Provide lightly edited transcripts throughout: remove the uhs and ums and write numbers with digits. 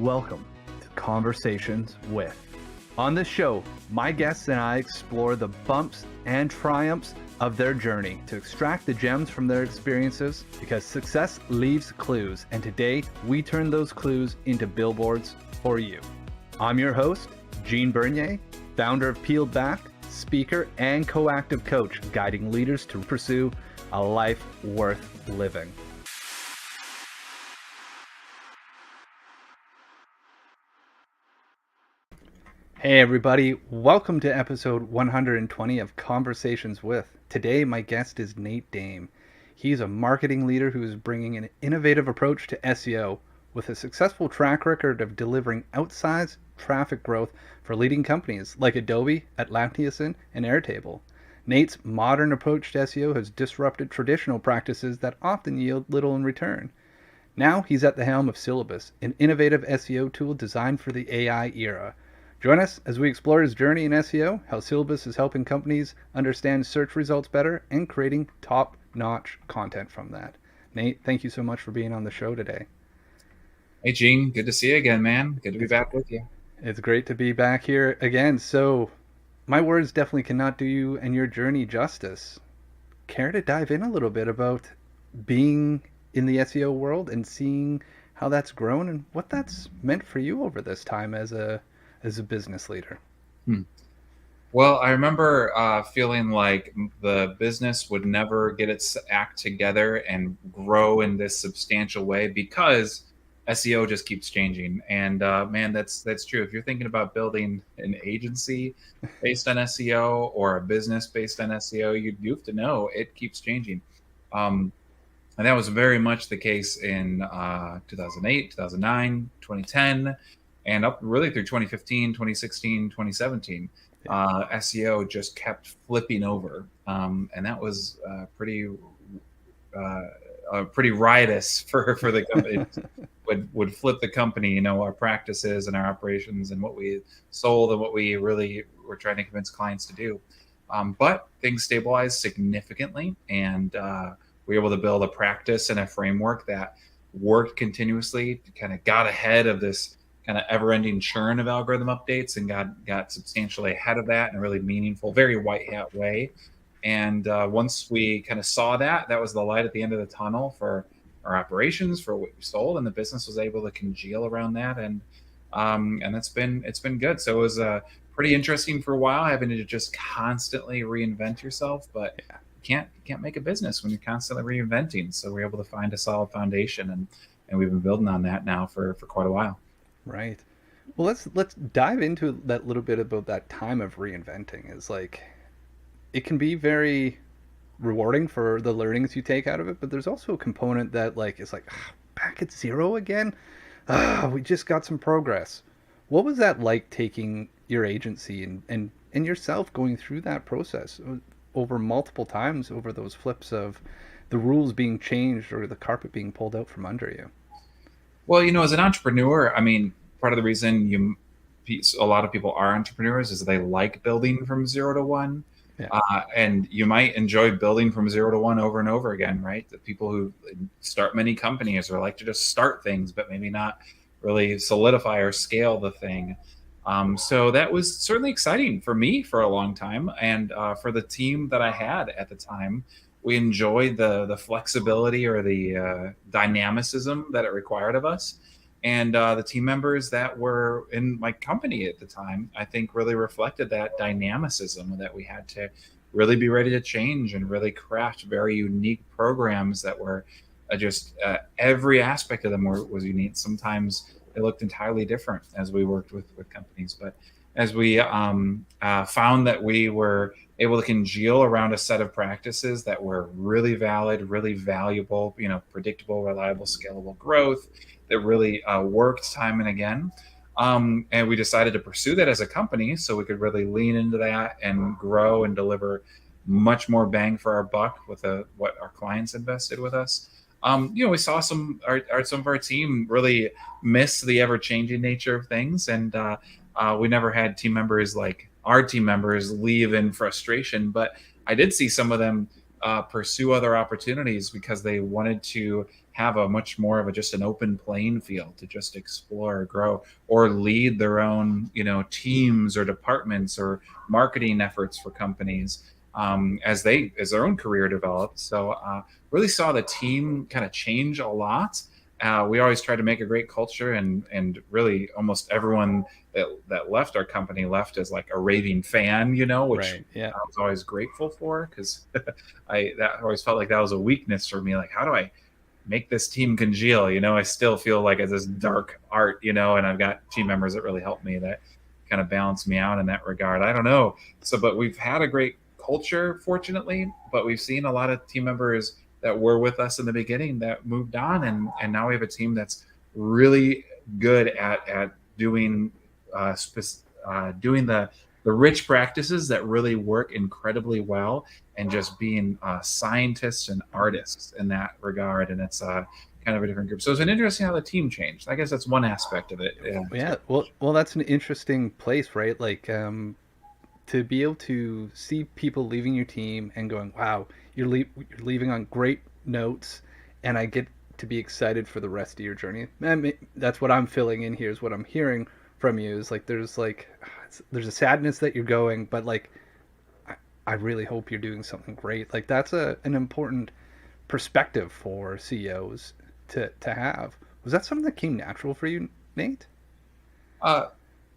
Welcome to Conversations with. On this show, my guests and I explore the bumps and triumphs of their journey to extract the gems from their experiences, because success leaves clues, and today we turn those clues into billboards for you. I'm your host, Gene Bernier, founder of Peeled Back, speaker and co-active coach, guiding leaders to pursue a life worth living. Hey everybody, welcome to episode 120 of Conversations With. Today my guest is Nate Dame. He's a marketing leader who is bringing an innovative approach to SEO with a successful track record of delivering outsized traffic growth for leading companies like Adobe, Atlassian, and Airtable. Nate's modern approach to SEO has disrupted traditional practices that often yield little in return. Now he's at the helm of Syllabus, an innovative SEO tool designed for the AI era. Join us as we explore his journey in SEO, how Syllabus is helping companies understand search results better, and creating top-notch content from that. Nate, thank you so much for being on the show today. Hey, Gene. Good to see you again, man. Good to be back with you. It's great to be back here again. So, my words definitely cannot do you and your journey justice. Care to dive in a little bit about being in the SEO world and seeing how that's grown and what that's meant for you over this time as a business leader? Well, I remember feeling like the business would never get its act together and grow in this substantial way because SEO just keeps changing. And man, that's true. If you're thinking about building an agency based on SEO or a business based on SEO, you have to know it keeps changing. And that was very much the case in 2008, 2009, 2010. And up really through 2015, 2016, 2017, SEO just kept flipping over. And that was pretty riotous for the company. would flip the company, our practices and our operations and what we sold and what we really were trying to convince clients to do. But things stabilized significantly, and we were able to build a practice and a framework that worked continuously, kind of got ahead of this kind of ever-ending churn of algorithm updates and got substantially ahead of that in a really meaningful, very white hat way. And once we kind of saw that was the light at the end of the tunnel for our operations, for what we sold, and the business was able to congeal around that. And it's been good. So it was pretty interesting for a while, having to just constantly reinvent yourself. But you can't make a business when you're constantly reinventing. So we're able to find a solid foundation, and we've been building on that now for quite a while. Right. Well, let's dive into that little bit about that time of reinventing. Is like, it can be very rewarding for the learnings you take out of it, but there's also a component that it's like, back at zero again. We just got some progress. What was that like, taking your agency and yourself going through that process over multiple times, over those flips of the rules being changed or the carpet being pulled out from under you? Well, as an entrepreneur, I mean, part of the reason a lot of people are entrepreneurs is they like building from 0 to 1. Yeah. And you might enjoy building from 0 to 1 over and over again, right? The people who start many companies or like to just start things, but maybe not really solidify or scale the thing. So that was certainly exciting for me for a long time. And for the team that I had at the time, we enjoyed the flexibility or the dynamicism that it required of us. And the team members that were in my company at the time, I think really reflected that dynamicism, that we had to really be ready to change and really craft very unique programs that were every aspect of them was unique. Sometimes they looked entirely different as we worked with companies. But as we found that we were able to congeal around a set of practices that were really valid, really valuable, predictable, reliable, scalable growth that really worked time and again. And we decided to pursue that as a company so we could really lean into that and grow and deliver much more bang for our buck with what our clients invested with us. We saw some of our team really miss the ever-changing nature of things. And we never had team members like our team members leave in frustration, but I did see some of them pursue other opportunities because they wanted to have a much more of a just an open playing field to just explore, grow, or lead their own, teams or departments or marketing efforts for companies as their own career developed. So really saw the team kind of change a lot. We always try to make a great culture, and really almost everyone that left our company left as like a raving fan, which Right. Yeah. I was always grateful for, because I always felt like that was a weakness for me. Like, how do I make this team congeal? I still feel like it's this dark art, and I've got team members that really help me, that kind of balance me out in that regard. I don't know. So, but we've had a great culture, fortunately, but we've seen a lot of team members that were with us in the beginning that moved on, and now we have a team that's really good at doing doing the rich practices that really work incredibly well, and just being scientists and artists in that regard. And it's kind of a different group. So it's been interesting how the team changed. I guess that's one aspect of it. Yeah, Yeah. Well, that's an interesting place, right? Like, to be able to see people leaving your team and going, "Wow, you're leaving on great notes," and I get to be excited for the rest of your journey. I mean, that's what I'm filling in here. Is what I'm hearing from you. Is like there's a sadness that you're going, but like I, I really hope you're doing something great. Like that's an important perspective for CEOs to have. Was that something that came natural for you, Nate? uh,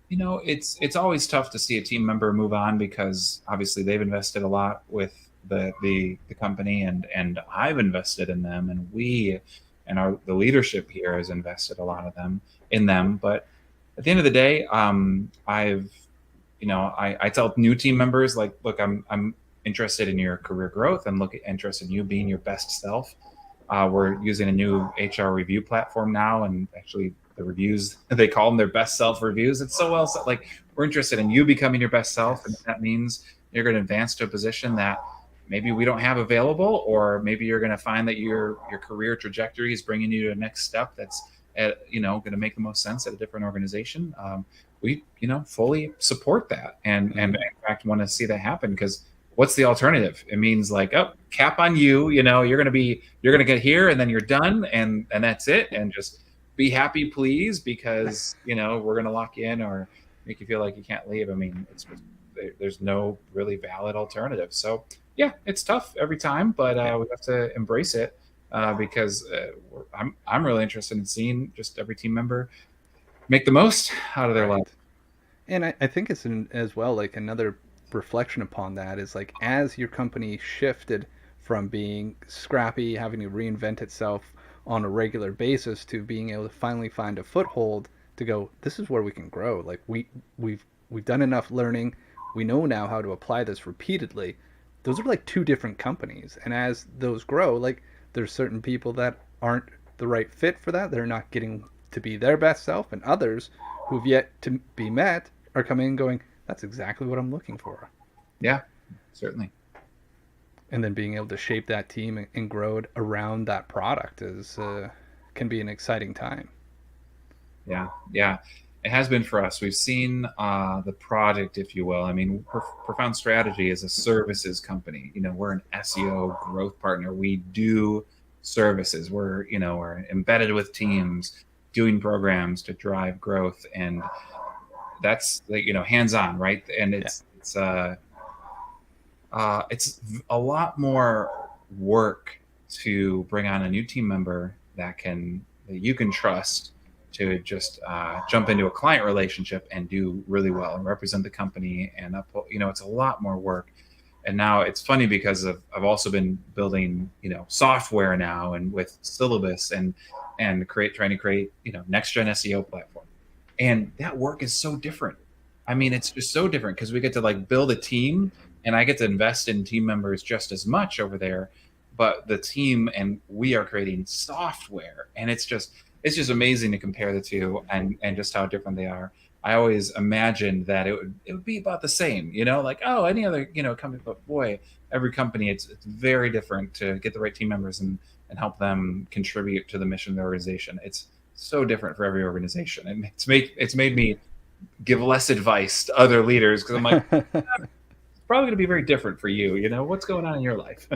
it's always tough to see a team member move on, because obviously they've invested a lot with the company, and I've invested in them, and the leadership here has invested a lot of them in them. But at the end of the day, I tell new team members, like, look, I'm interested in your career growth, and interested in you being your best self. We're using a new HR review platform now, and actually the reviews, they call them their best self reviews. It's so well set. Like, we're interested in you becoming your best self, and Yes. that means you're going to advance to a position that maybe we don't have available, or maybe you're going to find that your career trajectory is bringing you to the next step that's going to make the most sense at a different organization. We fully support that, and Mm. in fact want to see that happen, because what's the alternative? It means like, oh, cap on you. You're gonna get here, and then you're done, and that's it, and just be happy, please, because we're gonna lock you in or make you feel like you can't leave. I mean, it's just there's no really valid alternative. So yeah, it's tough every time, but Yeah. we have to embrace it, because I'm really interested in seeing just every team member make the most out of their life. Right. And I think it's as well, like another reflection upon that is like as your company shifted from being scrappy, having to reinvent itself on a regular basis, to being able to finally find a foothold to go, this is where we can grow. Like we've done enough learning. We know now how to apply this repeatedly. Those are like two different companies. And as those grow, like there's certain people that aren't the right fit for that. They're not getting to be their best self, and others who've yet to be met are coming and going, that's exactly what I'm looking for. Yeah, certainly. And then being able to shape that team and grow it around that product is can be an exciting time. Yeah, yeah, it has been for us. We've seen the product, if you will. I mean, Profound Strategy is a services company. We're an SEO growth partner. We do services. We're embedded with teams, doing programs to drive growth, and that's like, hands on, right? And Yeah. it's a lot more work to bring on a new team member that you can trust to just jump into a client relationship and do really well and represent the company, and it's a lot more work. And now it's funny because I've also been building software now, and with Syllabus, and trying to create next gen SEO platform, and that work is so different. I mean, it's just so different, because we get to like build a team, and I get to invest in team members just as much over there, but the team and we are creating software, and it's just amazing to compare the two, and just how different they are. I always imagined that it would be about the same, like, oh, any other company, but boy, every company, it's very different to get the right team members, and help them contribute to the mission of the organization. It's so different for every organization, and it's made me give less advice to other leaders, because I'm like, it's probably going to be very different for you. What's going on in your life?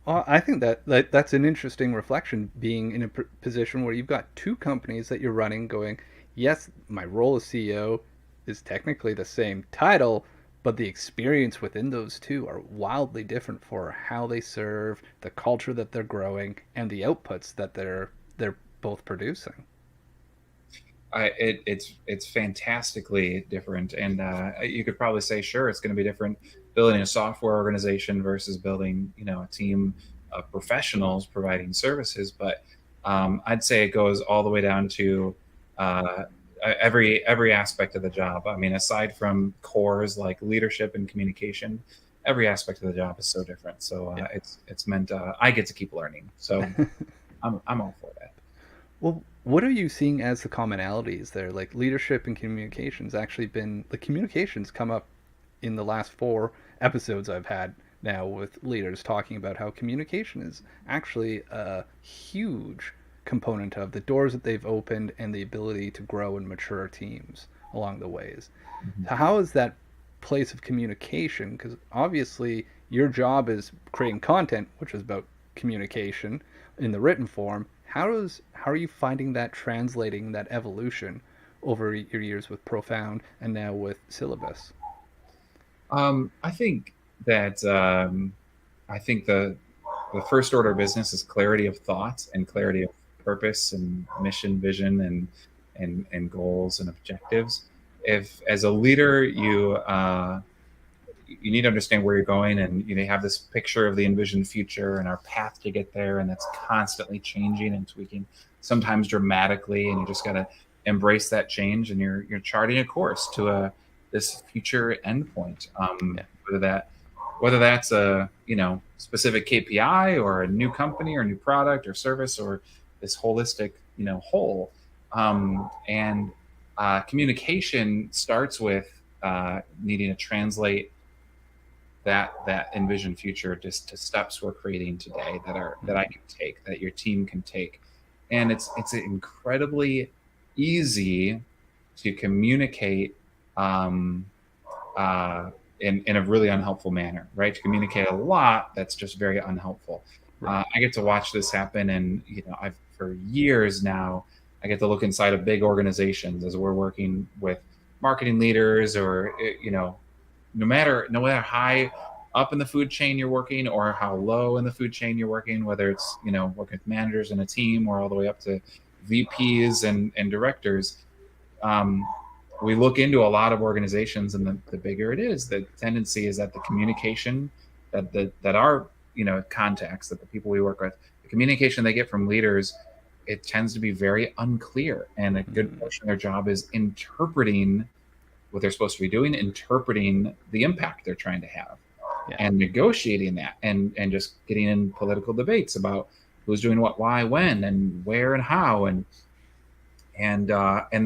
Well, I think that's an interesting reflection, being in a position where you've got two companies that you're running going, yes, my role as CEO is technically the same title, but the experience within those two are wildly different for how they serve, the culture that they're growing, and the outputs that they're both producing. It's fantastically different, and you could probably say, sure, it's going to be different building a software organization versus building, a team of professionals providing services. But I'd say it goes all the way down to uh, every aspect of the job. I mean, aside from cores like leadership and communication, every aspect of the job is so different. So Yeah. it's meant I get to keep learning. So I'm all for that. Well, what are you seeing as the commonalities there? Like leadership and communications actually been the communications come up in the last four episodes I've had now with leaders talking about how communication is actually a huge component of the doors that they've opened and the ability to grow and mature teams along the ways. Mhm. So how is that place of communication? Because obviously your job is creating content, which is about communication in the written form. How are you finding that translating that evolution over your years with Profound and now with Syllabus? I think that I think the first order of business is clarity of thought and clarity of purpose and mission, vision, and goals and objectives. If as a leader you need to understand where you're going, and you have this picture of the envisioned future and our path to get there, and that's constantly changing and tweaking, sometimes dramatically, and you just got to embrace that change, and you're charting a course to a this future endpoint, Yeah. whether that's a specific KPI or a new company or new product or service or this holistic whole, and communication starts with needing to translate that envisioned future just to steps we're creating today that I Mhm. can take, that your team can take. And it's incredibly easy to communicate um, uh, in a really unhelpful manner, right? To communicate a lot that's just very unhelpful. Right. I get to watch this happen, and I've for years now. I get to look inside of big organizations as we're working with marketing leaders, or no matter how up in the food chain you're working or how low in the food chain you're working, whether it's working with managers in a team or all the way up to VPs and directors. um, we look into a lot of organizations, and the bigger it is, the tendency is that the communication that our contacts, that the people we work with, the communication they get from leaders, it tends to be very unclear, and a good Mm. portion of their job is interpreting what they're supposed to be doing, interpreting the impact they're trying to have, Yeah. and negotiating that, and just getting in political debates about who's doing what, why, when, and where, and how, and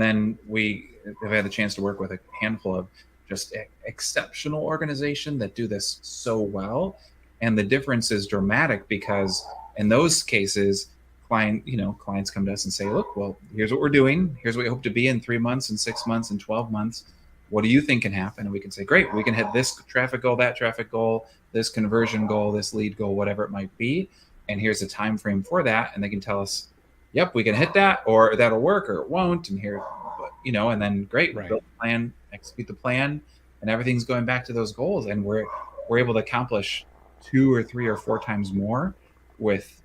then we have had the chance to work with a handful of just exceptional organization that do this so well, and the difference is dramatic because in those cases, clients come to us and say, look, well, here's what we're doing, here's what we hope to be in 3 months and 6 months and 12 months. What do you think can happen? And we can say, great, we can hit this traffic goal, that traffic goal, this conversion goal, this lead goal, whatever it might be, and here's a time frame for that. And they can tell us, yep, we can hit that, or that'll work, or it won't. And here, and then great, we Right. build the plan, execute the plan, and everything's going back to those goals. And we're able to accomplish 2 or 3 or 4 times more with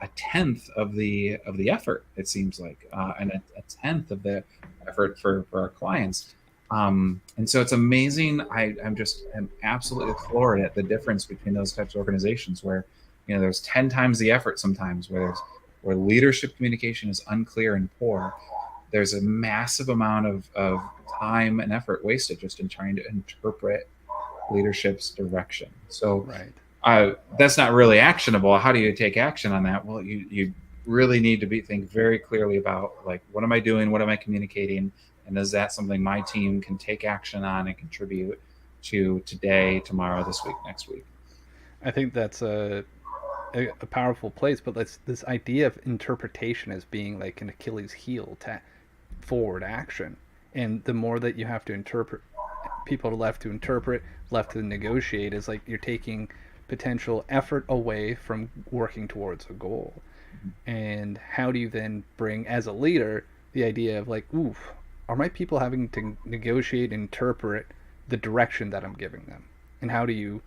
a tenth of the effort, it seems like, and a tenth of the effort for our clients. And so it's amazing. I'm absolutely floored at the difference between those types of organizations where there's 10 times the effort sometimes, where leadership communication is unclear and poor. There's a massive amount of time and effort wasted just in trying to interpret leadership's direction. So Right. that's not really actionable. How do you take action on that? Well, you really need to think very clearly about, like, what am I doing? What am I communicating? And is that something my team can take action on and contribute to today, tomorrow, this week, next week? I think that's a powerful place, but this idea of interpretation as being like an Achilles heel to forward action, and the more that you have to interpret, people are left to interpret, left to negotiate, is like you're taking potential effort away from working towards a goal. And how do you then bring, as a leader, the idea of like, ooh, are my people having to negotiate, interpret the direction that I'm giving them? And how do you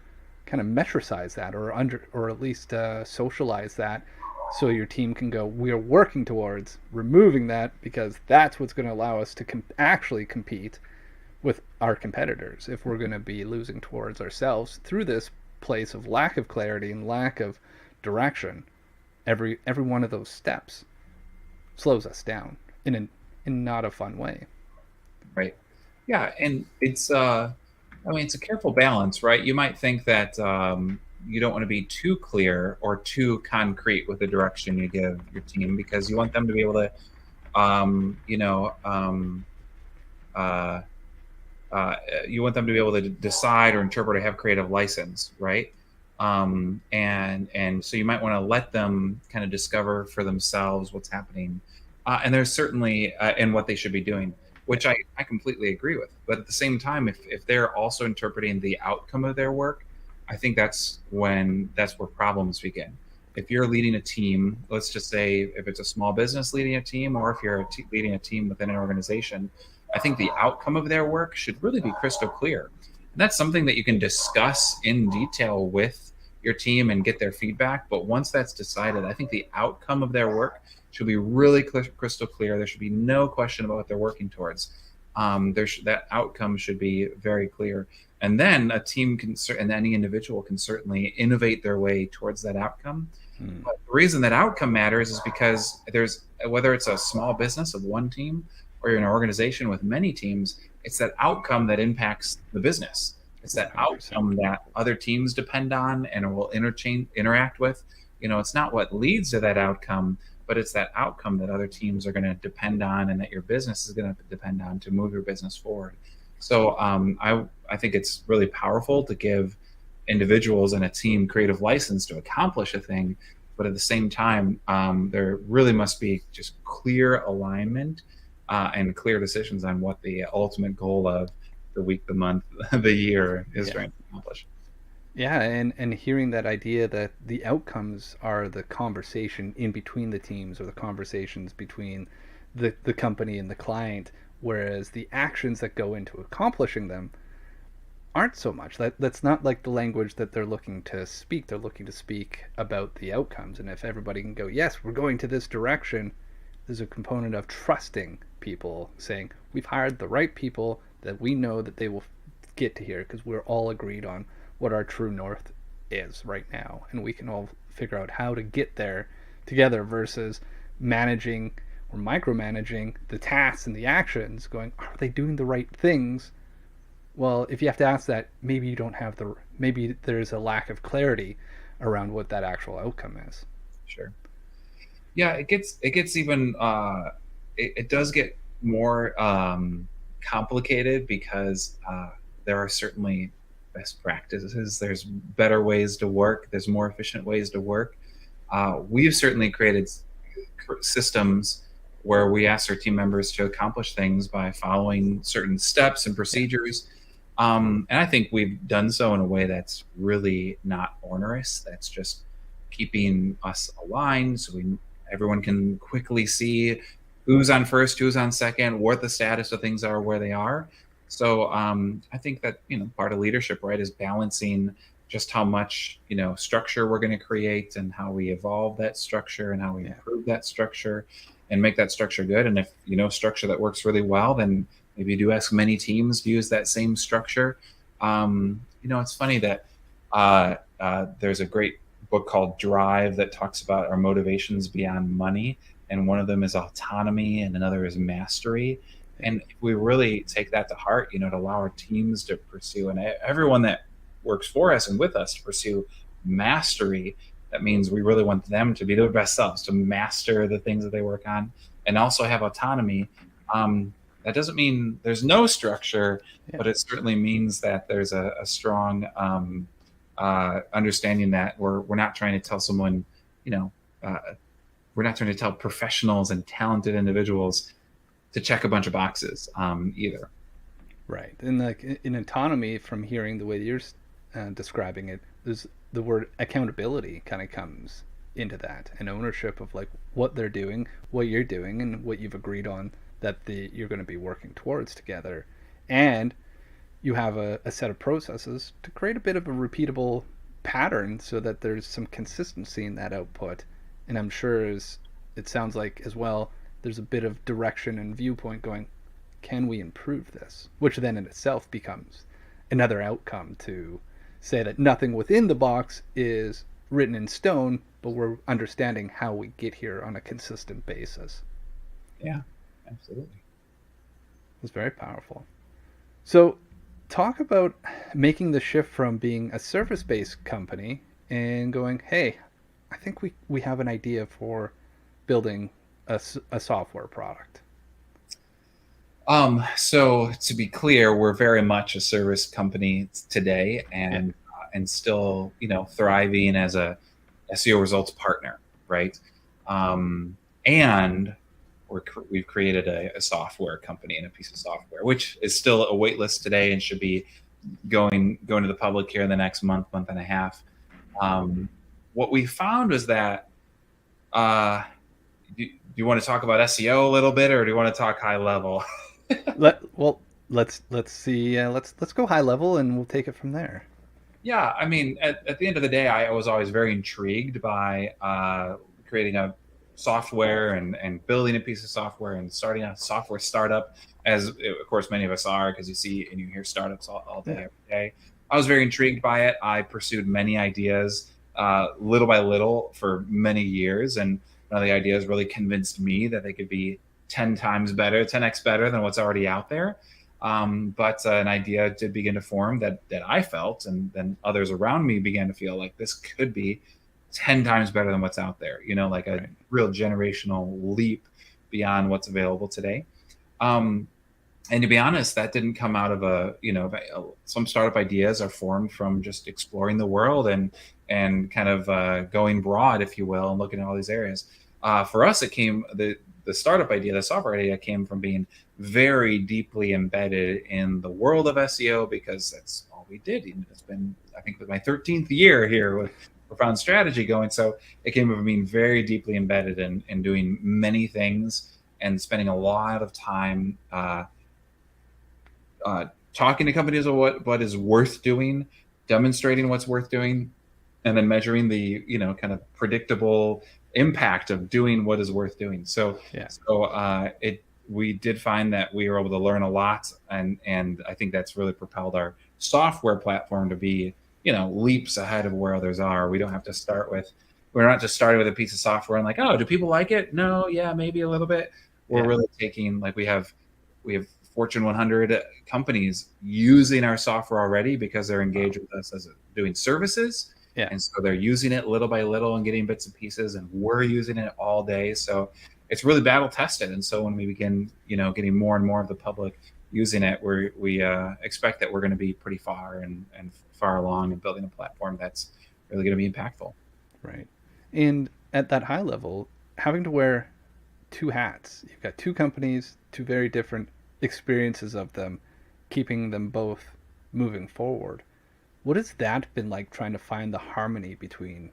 kind of metricize that, or at least socialize that, so your team can go, we are working towards removing that because that's what's going to allow us to actually compete with our competitors if we're going to be losing towards ourselves through this place of lack of clarity and lack of direction. Every one of those steps slows us down in not a fun way. Right. Yeah, and it's I mean, it's a careful balance, right? You might think that you don't want to be too clear or too concrete with the direction you give your team because you want them to be able to, you know, uh, you want them to be able to decide or interpret or have creative license, right? And so you might want to let them kind of discover for themselves what's happening, and there's certainly and what they should be doing, which I completely agree with. But at the same time, if they're also interpreting the outcome of their work, I think that's where problems begin. If you're leading a team, let's just say if it's a small business leading a team, or if you're leading a team within an organization, I think the outcome of their work should really be crystal clear. And that's something that you can discuss in detail with your team and get their feedback. But once that's decided, I think the outcome of their work should be really crystal clear. There should be no question about what they're working towards. That outcome should be very clear. And then a team can, and any individual can certainly innovate their way towards that outcome. But the reason that outcome matters is because whether it's a small business of one team or you're an organization with many teams, it's that outcome that impacts the business. It's that 100%. outcome that other teams depend on and will interact with. It's not what leads to that outcome, but it's that outcome that other teams are going to depend on and that your business is going to depend on to move your business forward. So I think it's really powerful to give individuals and a team creative license to accomplish a thing, but at the same time, there really must be just clear alignment and clear decisions on what the ultimate goal of the week, the month, the year is trying to accomplish. Yeah, and hearing that idea that the outcomes are the conversation in between the teams or the conversations between the company and the client, whereas the actions that go into accomplishing them aren't so much. That's not like the language that they're looking to speak. They're looking to speak about the outcomes. And if everybody can go, yes, we're going to this direction, there's a component of trusting people, saying we've hired the right people that we know that they will get to here because we're all agreed on what our true north is right now, and we can all figure out how to get there together versus managing or micromanaging the tasks and the actions, going, are they doing the right things? Well, if you have to ask that, maybe you don't have maybe there's a lack of clarity around what that actual outcome is. Sure. Yeah, it gets even it does get more complicated because there are certainly best practices. There's better ways to work. There's more efficient ways to work. We've certainly created systems where we ask our team members to accomplish things by following certain steps and procedures. And I think we've done so in a way that's really not onerous. That's just keeping us aligned so everyone can quickly see who's on first, who's on second, what the status of things are, where they are. So I think that part of leadership, right, is balancing just how much structure we're going to create and how we evolve that structure and how we improve that structure and make that structure good. And if structure that works really well, then maybe you do ask many teams to use that same structure. It's funny that there's a great book called Drive that talks about our motivations beyond money, and one of them is autonomy and another is mastery. And if we really take that to heart, to allow our teams to pursue and everyone that works for us and with us to pursue mastery, that means we really want them to be their best selves, to master the things that they work on, and also have autonomy. That doesn't mean there's no structure, but it certainly means that there's a strong understanding that we're not trying to tell someone, we're not trying to tell professionals and talented individuals to check a bunch of boxes either. Right. And like in autonomy, from hearing the way you're describing it, there's the word accountability kind of comes into that, and ownership of like what they're doing, what you're doing, and what you've agreed on that you're going to be working towards together. And you have a set of processes to create a bit of a repeatable pattern so that there's some consistency in that output. And I'm sure as it sounds like as well, there's a bit of direction and viewpoint going, can we improve this? Which then in itself becomes another outcome to say that nothing within the box is written in stone, but we're understanding how we get here on a consistent basis. Yeah, absolutely. It's very powerful. So, talk about making the shift from being a service based company and going, hey, I think we have an idea for building a software product. So to be clear, we're very much a service company today, Yeah. and still, thriving as a SEO results partner, right? And we've created a software company and a piece of software, which is still a wait list today and should be going to the public here in the next month and a half. What we found was that, do you want to talk about SEO a little bit, or do you want to talk high level? Well, let's see. Let's go high level, and we'll take it from there. Yeah, I mean, at the end of the day, I was always very intrigued by creating a software and building a piece of software and starting a software startup, as of course many of us are, because you see and you hear startups all day, Yeah. every day. I was very intrigued by it. I pursued many ideas, little by little, for many years, and one of the ideas really convinced me that they could be 10 times better, 10x better than what's already out there. But an idea did begin to form that I felt, and then others around me began to feel like this could be 10 times better than what's out there, like a Right. real generational leap beyond what's available today. Um, and to be honest, that didn't come out of some startup ideas are formed from just exploring the world and kind of going broad, if you will, and looking at all these areas. For us, it came the startup idea, the software idea came from being very deeply embedded in the world of SEO, because that's all we did. It's been, I think, my 13th year here with Profound Strategy going. So it came from being very deeply embedded in doing many things and spending a lot of time talking to companies about what is worth doing, demonstrating what's worth doing, and then measuring the kind of predictable impact of doing what is worth doing. So Yeah. it we did find that we were able to learn a lot, and I think that's really propelled our software platform to be leaps ahead of where others are. We don't have to start with we're not just starting with a piece of software and like, oh, do people like it? No, yeah, maybe a little bit. We're Yeah. really taking, like, we have Fortune 100 companies using our software already because they're Wow. engaged with us as doing services. Yeah. And so they're using it little by little and getting bits and pieces, and we're using it all day. So it's really battle tested. And so when we begin, getting more and more of the public using it, we expect that we're going to be pretty far and far along in building a platform that's really going to be impactful. Right. And at that high level, having to wear two hats. You've got two companies, two very different experiences of them, keeping them both moving forward. What has that been like, trying to find the harmony between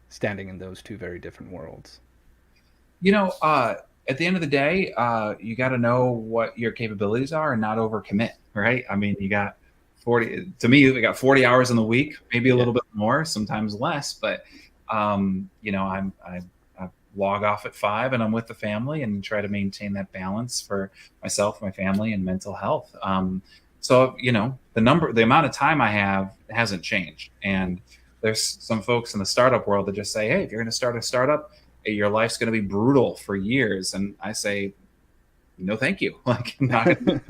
standing in those two very different worlds? You know, uh, at the end of the day, you got to know what your capabilities are and not overcommit, right? I mean, you got 40, to me, we got 40 hours in the week, maybe a Yeah. little bit more, sometimes less, but, I log off at 5 and I'm with the family and try to maintain that balance for myself, my family, and mental health. So, the amount of time I have hasn't changed. And there's some folks in the startup world that just say, hey, if you're going to start a startup, your life's going to be brutal for years. And I say, no, thank you. Like, not gonna,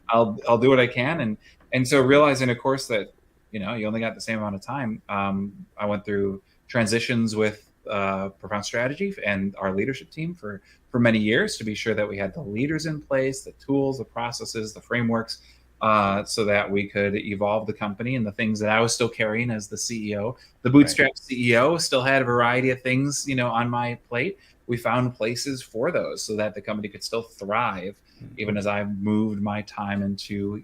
I'll do what I can. And so realizing, of course, that, you only got the same amount of time. I went through transitions with Profound Strategy and our leadership team for many years to be sure that we had the leaders in place, the tools, the processes, the frameworks, so that we could evolve the company. And the things that I was still carrying as the CEO, the Right. bootstrap CEO, still had a variety of things, on my plate. We found places for those so that the company could still thrive, even as I moved my time into,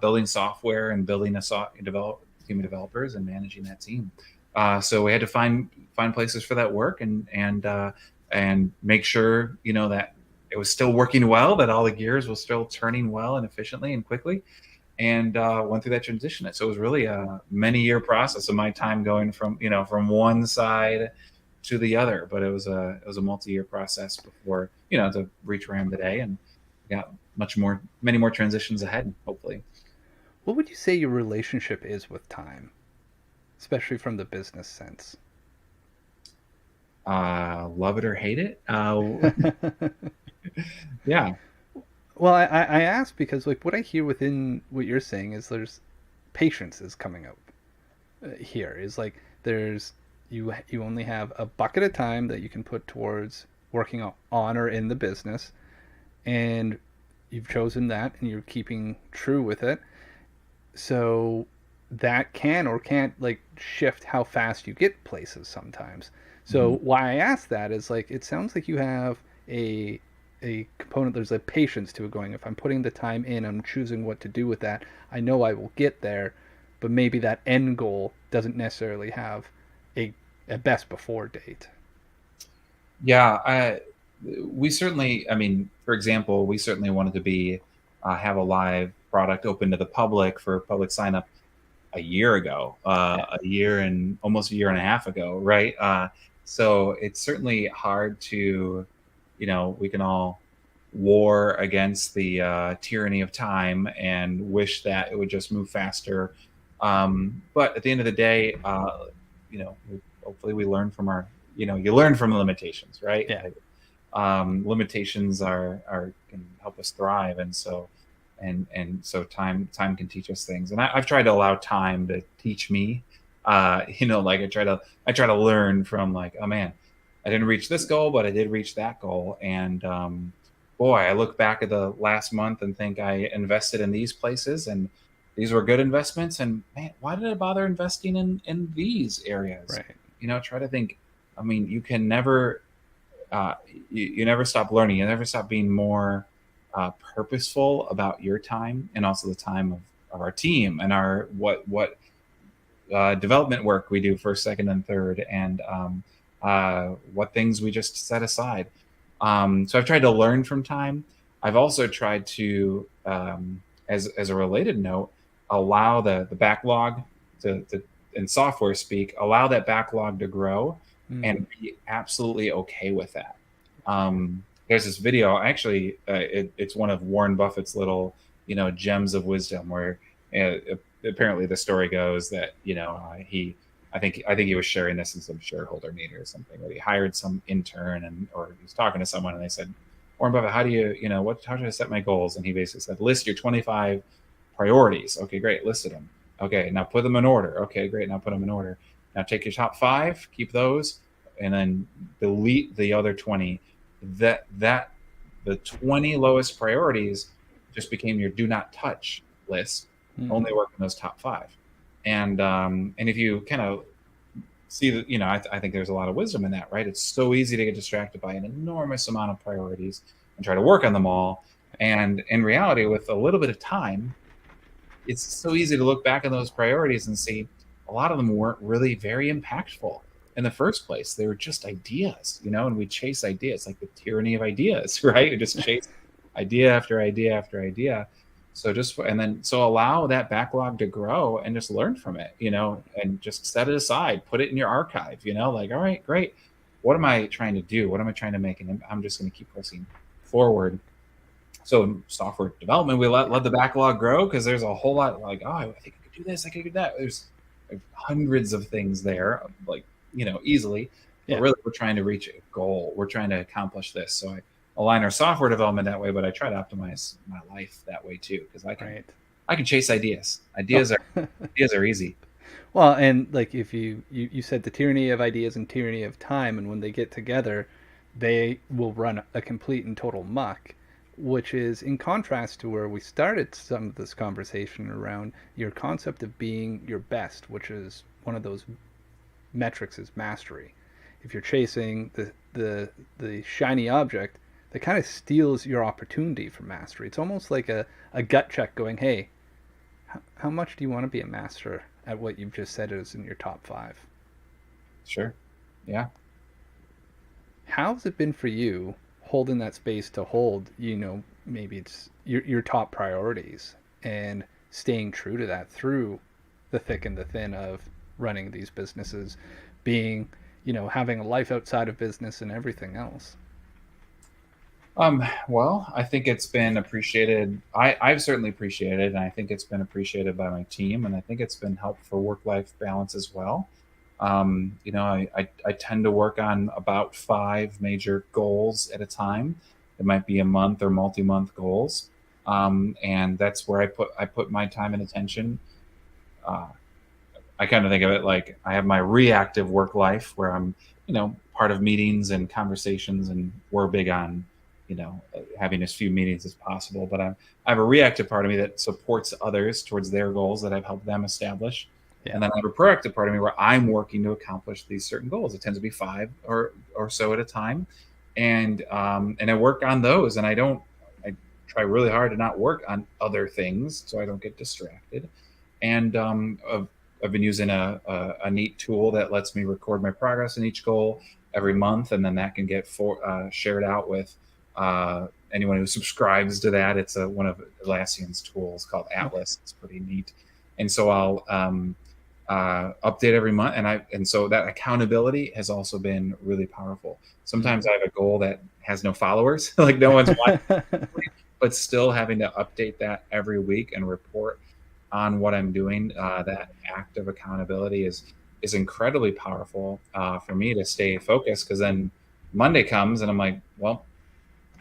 building software and building a team of developers and managing that team. So we had to find places for that work, and make sure, that it was still working well, that all the gears was still turning well and efficiently and quickly, and went through that transition. So it was really a many year process of my time going from one side to the other. But it was a multi-year process before, to reach where I am today, and got many more transitions ahead, hopefully. What would you say your relationship is with time, especially from the business sense? Love it or hate it. Yeah. Well, I ask because like what I hear within what you're saying is there's patience is coming up here is like there's you only have a bucket of time that you can put towards working on or in the business, and you've chosen that and you're keeping true with it. So that can or can't like shift how fast you get places sometimes. So Mhm. why I ask that is like it sounds like you have a a component, there's a patience to it going, if I'm putting the time in, I'm choosing what to do with that, I know I will get there, but maybe that end goal doesn't necessarily have a a best before date. Yeah, we certainly, I mean, for example, we certainly wanted to have a live product open to the public for public sign up a year ago, Yeah. a year and almost a year and a half ago, right? So it's certainly hard to, we can all war against the tyranny of time and wish that it would just move faster. But at the end of the day, hopefully we learn from you learn from the limitations, right? Yeah. Like, limitations are can help us thrive, and so time can teach us things, and I've tried to allow time to teach me. Like I try to learn from, like, oh man, I didn't reach this goal, but I did reach that goal, and boy, I look back at the last month and think I invested in these places, and these were good investments, and man, why did I bother investing in these areas? Right. Try to think. I mean, you can never you never stop learning. You never stop being more purposeful about your time, and also the time of our team, and our what development work we do first, second, and third, and what things we just set aside. So I've tried to learn from time. I've also tried to, as a related note, allow the backlog to, in software speak, allow that backlog to grow, Mm. and be absolutely okay with that. There's this video, actually, it's one of Warren Buffett's little, gems of wisdom, where apparently the story goes that, I think he was sharing this in some shareholder meeting or something, that he hired some intern, or he was talking to someone, and they said, Warren Buffett, how do you, how should I set my goals? And he basically said, list your 25 priorities. Okay, great. Listed them. Okay, now put them in order. Okay, great. Now put them in order. Now take your top five, keep those, and then delete the other 20. That the 20 lowest priorities just became your do not touch list. Mm. Only work on those top five. And if you kind of see that, I think there's a lot of wisdom in that, right? It's so easy to get distracted by an enormous amount of priorities and try to work on them all. And in reality, with a little bit of time, it's so easy to look back on those priorities and see a lot of them weren't really very impactful in the first place. They were just ideas, and we chase ideas, like the tyranny of ideas, right? We just chase idea after idea after idea. So allow that backlog to grow and just learn from it, and just set it aside, put it in your archive, like, all right, great. What am I trying to do? What am I trying to make? And I'm just going to keep pressing forward. So in software development, we let the backlog grow, because there's a whole lot, like, oh, I think I could do this, I could do that. There's like hundreds of things there, like, easily. But Yeah. really, we're trying to reach a goal. We're trying to accomplish this. So I align our software development that way, but I try to optimize my life that way too, because Right. I can chase ideas. Oh. Ideas are easy. Well, and like if you said the tyranny of ideas and tyranny of time, and when they get together, they will run a complete and total muck, which is in contrast to where we started some of this conversation around your concept of being your best, which is one of those metrics is mastery. If you're chasing the shiny object, that kind of steals your opportunity for mastery. It's almost like a gut check going, hey, how much do you want to be a master at what you've just said is in your top five? Sure. Yeah. How's it been for you holding that space to hold, maybe it's your top priorities and staying true to that through the thick and the thin of running these businesses, being, having a life outside of business and everything else? Well, I think it's been appreciated. I've certainly appreciated it, and I think it's been appreciated by my team, and I think it's been helped for work-life balance as well. I tend to work on about five major goals at a time. It might be a month or multi-month goals, and that's where I put my time and attention. Uh, I kind of think of it like I have my reactive work life where I'm, part of meetings and conversations, and we're big on, having as few meetings as possible. But I have a reactive part of me that supports others towards their goals that I've helped them establish. Yeah. And then I have a proactive part of me where I'm working to accomplish these certain goals. It tends to be five or so at a time. And I work on those, and I try really hard to not work on other things so I don't get distracted. And I've been using a neat tool that lets me record my progress in each goal every month, and then that can get shared out with anyone who subscribes to that. It's one of Atlassian's tools called Okay. Atlas. It's pretty neat, and so I'll update every month, and so that accountability has also been really powerful. Mm. Sometimes I have a goal that has no followers, like no one's watching, but still having to update that every week and report on what I'm doing, that act of accountability is incredibly powerful for me to stay focused. Because then Monday comes and I'm like, well,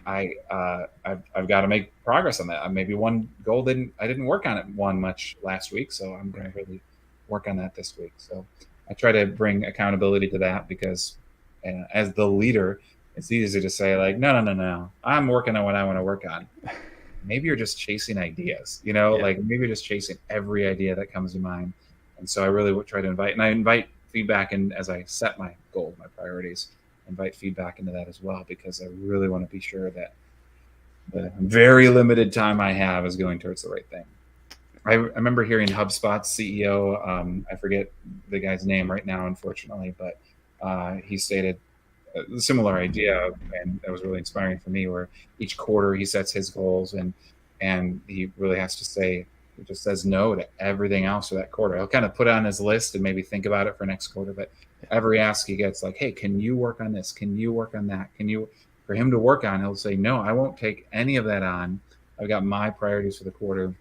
I've got to make progress on that. Maybe one goal I didn't work on it one much last week, so I'm going Right. to really work on that this week. So I try to bring accountability to that because as the leader, it's easy to say like, no, no, no, no, I'm working on what I want to work on. Maybe you're just chasing ideas, Yeah. like maybe you're just chasing every idea that comes to mind. And so I really would try to invite feedback, and as I set my goals, my priorities, invite feedback into that as well, because I really want to be sure that the very limited time I have is going towards the right thing. I remember hearing HubSpot's CEO, I forget the guy's name right now, unfortunately, but he stated a similar idea, and that was really inspiring for me. Where each quarter he sets his goals, and he really has to say, he just says no to everything else for that quarter. He'll kind of put it on his list and maybe think about it for next quarter, but every ask he gets, like, hey, can you work on this? Can you work on that? Can you, for him to work on, he'll say, no, I won't take any of that on. I've got my priorities for the quarter.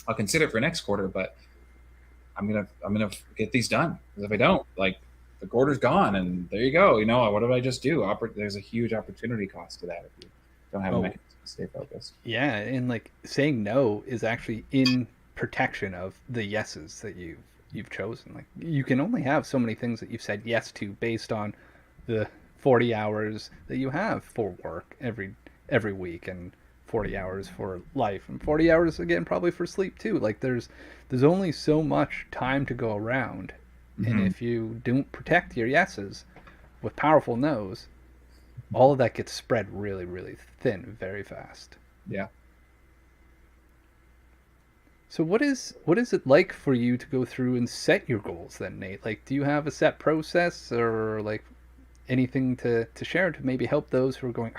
I'll consider it for next quarter, but I'm gonna get these done. Because if I don't, like, the quarter's gone, and there you go. What did I just do? There's a huge opportunity cost to that if you don't have a Oh, mechanism to stay focused. yeah. And like saying no is actually in protection of the yeses that you've chosen. Like you can only have so many things that you've said yes to based on the 40 hours that you have for work every week, and 40 hours for life, and 40 hours again probably for sleep too. Like there's only so much time to go around, and Hmm. if you don't protect your yeses with powerful no's, all of that gets spread really really thin very fast. Yeah. So what is it like for you to go through and set your goals then, Nate? Like do you have a set process, or like anything to share to maybe help those who are going,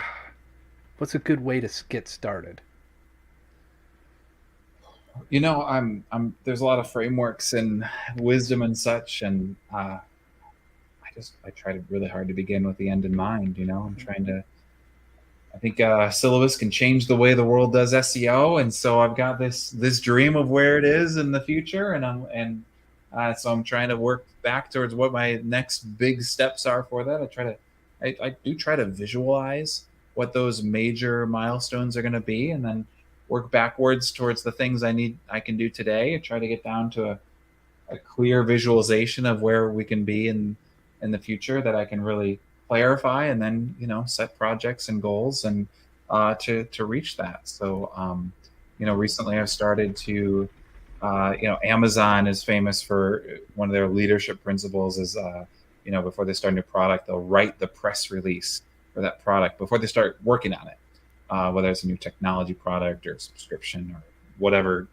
what's a good way to get started? I'm there's a lot of frameworks and wisdom and such, and I try to really hard to begin with the end in mind. I'm trying to. I think Syllabus can change the way the world does SEO, and so I've got this dream of where it is in the future, so I'm trying to work back towards what my next big steps are for that. I do try to visualize what those major milestones are going to be, and then work backwards towards the things I can do today, and try to get down to a clear visualization of where we can be in the future that I can really clarify, and then set projects and goals, and to reach that. So recently I've started to Amazon is famous for one of their leadership principles is before they start a new product, they'll write the press release for that product before they start working on it, whether it's a new technology product or subscription or whatever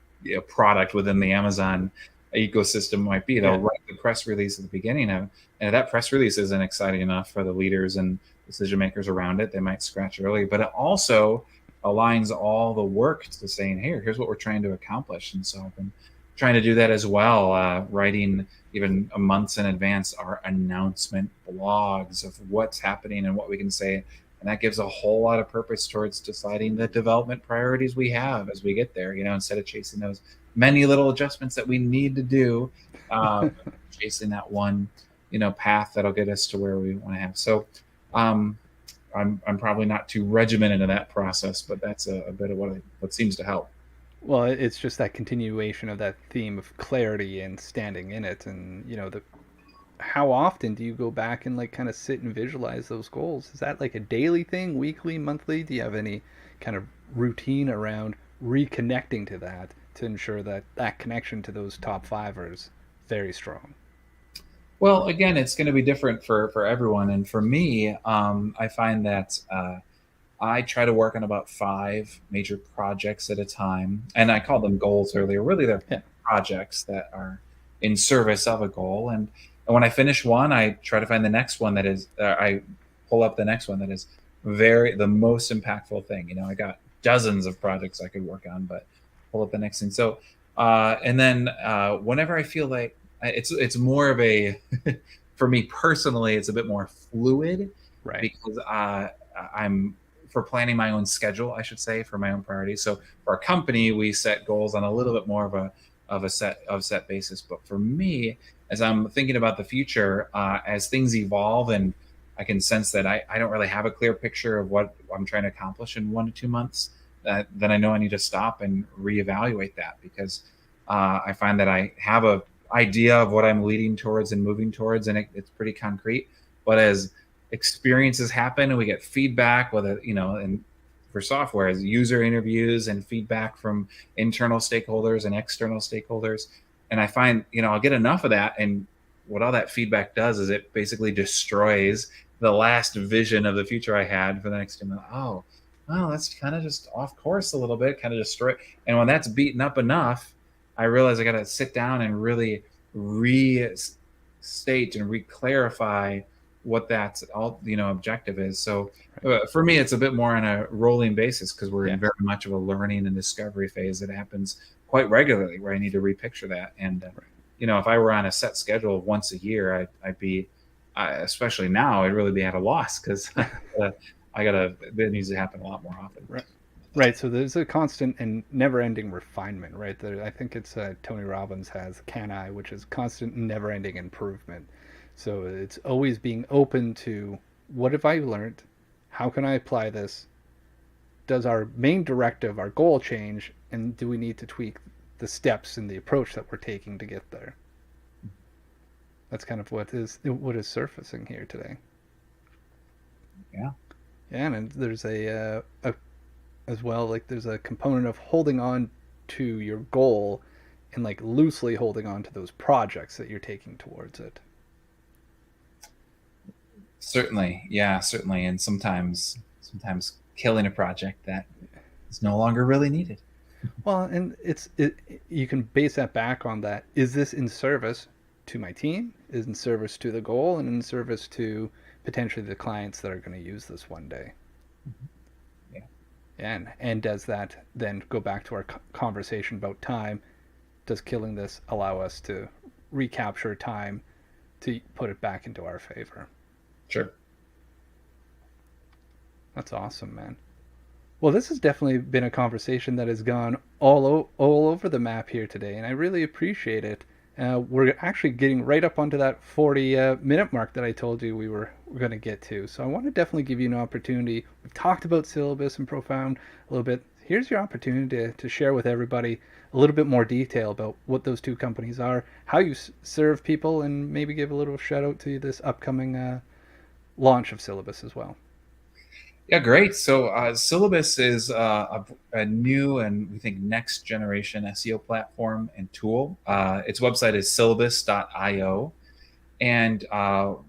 product within the Amazon ecosystem might be. They'll Yeah. write the press release at the beginning of, and if that press release isn't exciting enough for the leaders and decision makers around it, they might scratch early. But it also aligns all the work to saying, "Here, here's what we're trying to accomplish." And so I've been trying to do that as well, writing even a months in advance our announcement blogs of what's happening and what we can say. And that gives a whole lot of purpose towards deciding the development priorities we have as we get there, instead of chasing those many little adjustments that we need to do, uh, chasing that one, path that'll get us to where we want to have. So, um, I'm probably not too regimented in that process, but that's a bit of what seems to help. Well, it's just that continuation of that theme of clarity and standing in it, and the how often do you go back and like kind of sit and visualize those goals? Is that like a daily thing, weekly, monthly? Do you have any kind of routine around reconnecting to that to ensure that that connection to those top five is very strong? Well, again, it's going to be different for everyone, and for me, I find that I try to work on about 5 major projects at a time, and I called them goals earlier. Really, they're Yeah. projects that are in service of a goal, and when I finish one, I try to find the next one that is. I pull up the next one that is the most impactful thing. I got dozens of projects I could work on, but pull up the next thing. So, and then whenever I feel like it's more of a for me personally, it's a bit more fluid Right. because I'm for planning my own schedule, I should say, for my own priorities. So for our company, we set goals on a little bit more of a set basis. But for me, as I'm thinking about the future, as things evolve and I can sense that I don't really have a clear picture of what I'm trying to accomplish in 1 to 2 months, then I know I need to stop and reevaluate that because I find that I have a idea of what I'm leading towards and moving towards, and it's pretty concrete. But as experiences happen and we get feedback, whether and for software as user interviews and feedback from internal stakeholders and external stakeholders, and I find I'll get enough of that, and what all that feedback does is it basically destroys the last vision of the future I had for the next 2 months. Oh, well, that's kind of just off course a little bit, kind of destroy. And when that's beaten up enough, I realize I got to sit down and really restate and reclarify what that all objective is. So for me, it's a bit more on a rolling basis because we're Yeah. in very much of a learning and discovery phase that happens quite regularly, where I need to repicture that. And Right. if I were on a set schedule of once a year, I'd be, especially now, I'd really be at a loss because that needs to happen a lot more often. Right. Right. So there's a constant and never-ending refinement, right? I think it's Tony Robbins has CANI, which is constant and never-ending improvement. So it's always being open to what have I learned? How can I apply this? Does our main directive, our goal change, and do we need to tweak the steps and the approach that we're taking to get there? That's kind of what is surfacing here today. Yeah. Yeah, and there's a as well, like there's a component of holding on to your goal and like loosely holding on to those projects that you're taking towards it. Certainly. Yeah, certainly. And sometimes killing a project that is no longer really needed. Well, and you can base that back on that. Is this in service to my team? Is in service to the goal and in service to potentially the clients that are going to use this one day? Yeah. And does that then go back to our conversation about time? Does killing this allow us to recapture time to put it back into our favor? Sure. That's awesome, man. Well, this has definitely been a conversation that has gone all over the map here today, and I really appreciate it. We're actually getting right up onto that 40-minute mark that I told you we're going to get to. So I want to definitely give you an opportunity. We've talked about Syllabus and Profound a little bit. Here's your opportunity to share with everybody a little bit more detail about what those two companies are, how you serve people, and maybe give a little shout out to this upcoming launch of Syllabus as well. Yeah, great. So Syllabus is a new and we think next generation SEO platform and tool. Its website is syllabus.io. And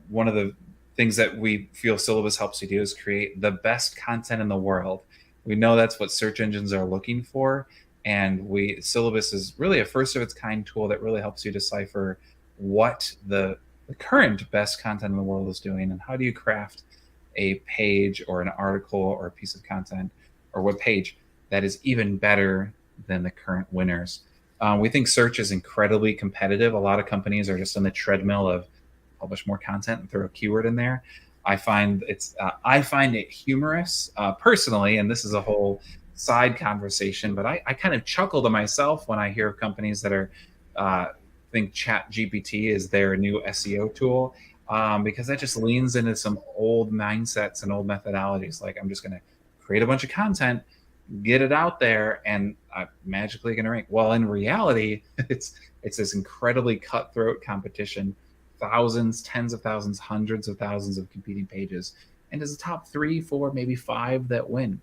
one of the things that we feel Syllabus helps you do is create the best content in the world. We know that's what search engines are looking for. And Syllabus is really a first of its kind tool that really helps you decipher what the current best content in the world is doing, and how do you craft a page or an article or a piece of content or web page that is even better than the current winners. We think search is incredibly competitive. A lot of companies are just on the treadmill of publish more content and throw a keyword in there. I find it humorous personally, and this is a whole side conversation. But I kind of chuckle to myself when I hear of companies that are think Chat GPT is their new SEO tool, because that just leans into some old mindsets and old methodologies. Like, I'm just going to create a bunch of content, get it out there, and I'm magically going to rank. Well, in reality, it's this incredibly cutthroat competition, thousands, tens of thousands, hundreds of thousands of competing pages, and there's the top 3, 4, maybe 5 that win.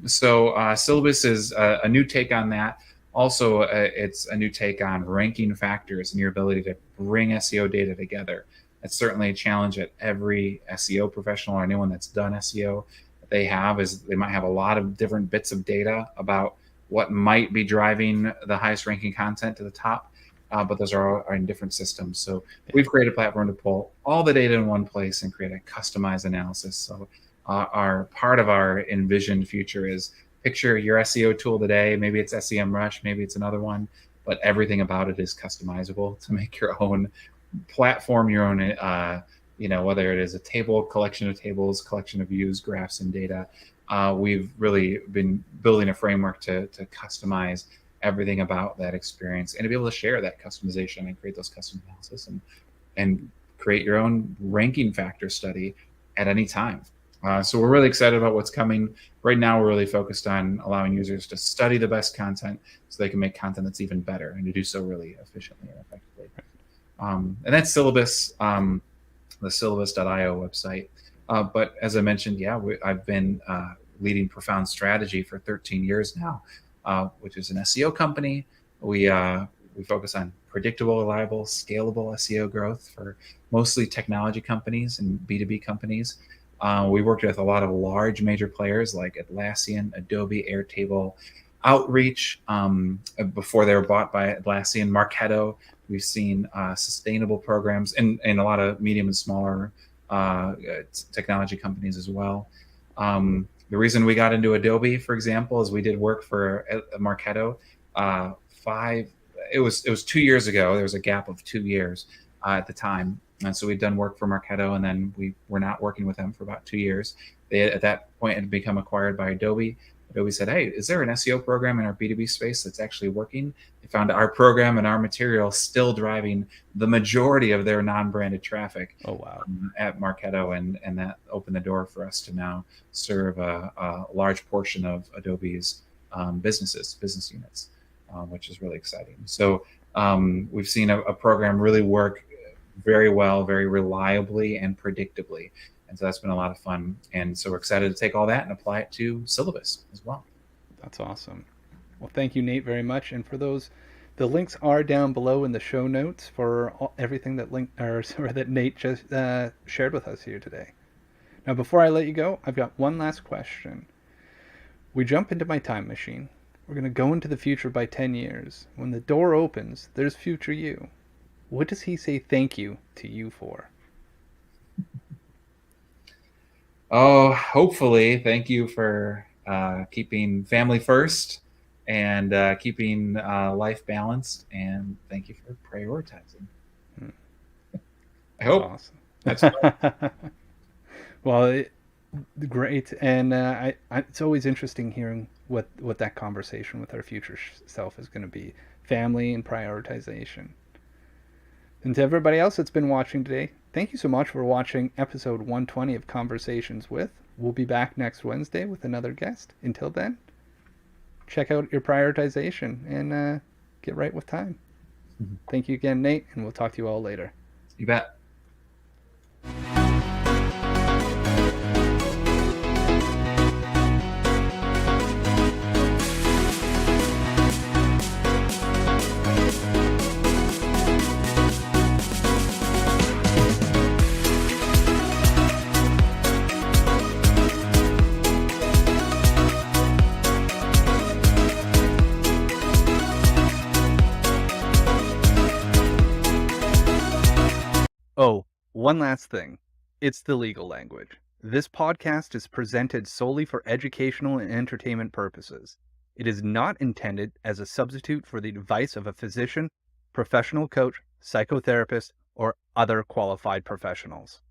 Syllabus is a new take on that. Also, it's a new take on ranking factors and your ability to bring SEO data together. That's certainly a challenge that every SEO professional or anyone that's done SEO they have, is they might have a lot of different bits of data about what might be driving the highest ranking content to the top, but those are in different systems. So we've created a platform to pull all the data in one place and create a customized analysis. So our part of our envisioned future is, picture your SEO tool today. Maybe it's SEMrush, maybe it's another one, but everything about it is customizable to make your own platform, your own, whether it is a table, collection of tables, collection of views, graphs, and data. We've really been building a framework to customize everything about that experience, and to be able to share that customization and create those custom analysis and create your own ranking factor study at any time. So we're really excited about what's coming. Right now, we're really focused on allowing users to study the best content so they can make content that's even better, and to do so really efficiently and effectively. And that's Syllabus, the syllabus.io website. But as I mentioned, I've been leading Profound Strategy for 13 years now, which is an SEO company. We focus on predictable, reliable, scalable SEO growth for mostly technology companies and B2B companies. We worked with a lot of large major players like Atlassian, Adobe, Airtable, Outreach, before they were bought by Atlassian, Marketo. We've seen sustainable programs and a lot of medium and smaller technology companies as well. The reason we got into Adobe, for example, is we did work for Marketo. It was 2 years ago. There was a gap of 2 years at the time. And so we'd done work for Marketo, and then we were not working with them for about 2 years. They, at that point, had become acquired by Adobe. Adobe said, hey, is there an SEO program in our B2B space that's actually working? They found our program and our material still driving the majority of their non-branded traffic. Oh, wow. At Marketo, and that opened the door for us to now serve a large portion of Adobe's business units, which is really exciting. So we've seen a program really work very well, very reliably and predictably. And so that's been a lot of fun. And so we're excited to take all that and apply it to Syllabus as well. That's awesome. Well, thank you, Nate, very much. And for those, the links are down below in the show notes for everything that Nate just shared with us here today. Now, before I let you go, I've got one last question. We jump into my time machine. We're going to go into the future by 10 years. When the door opens, there's future you. What does he say thank you to you for? Oh, hopefully, thank you for keeping family first and keeping life balanced, and thank you for prioritizing. I hope. Awesome. That's right. Well, great, and it's always interesting hearing what that conversation with our future self is going to be. Family and prioritization. And to everybody else that's been watching today, thank you so much for watching episode 120 of Conversations With. We'll be back next Wednesday with another guest. Until then, check out your prioritization and get right with time. Mm-hmm. Thank you again, Nate, and we'll talk to you all later. You bet. One last thing, it's the legal language. This podcast is presented solely for educational and entertainment purposes. It is not intended as a substitute for the advice of a physician, professional coach, psychotherapist, or other qualified professionals.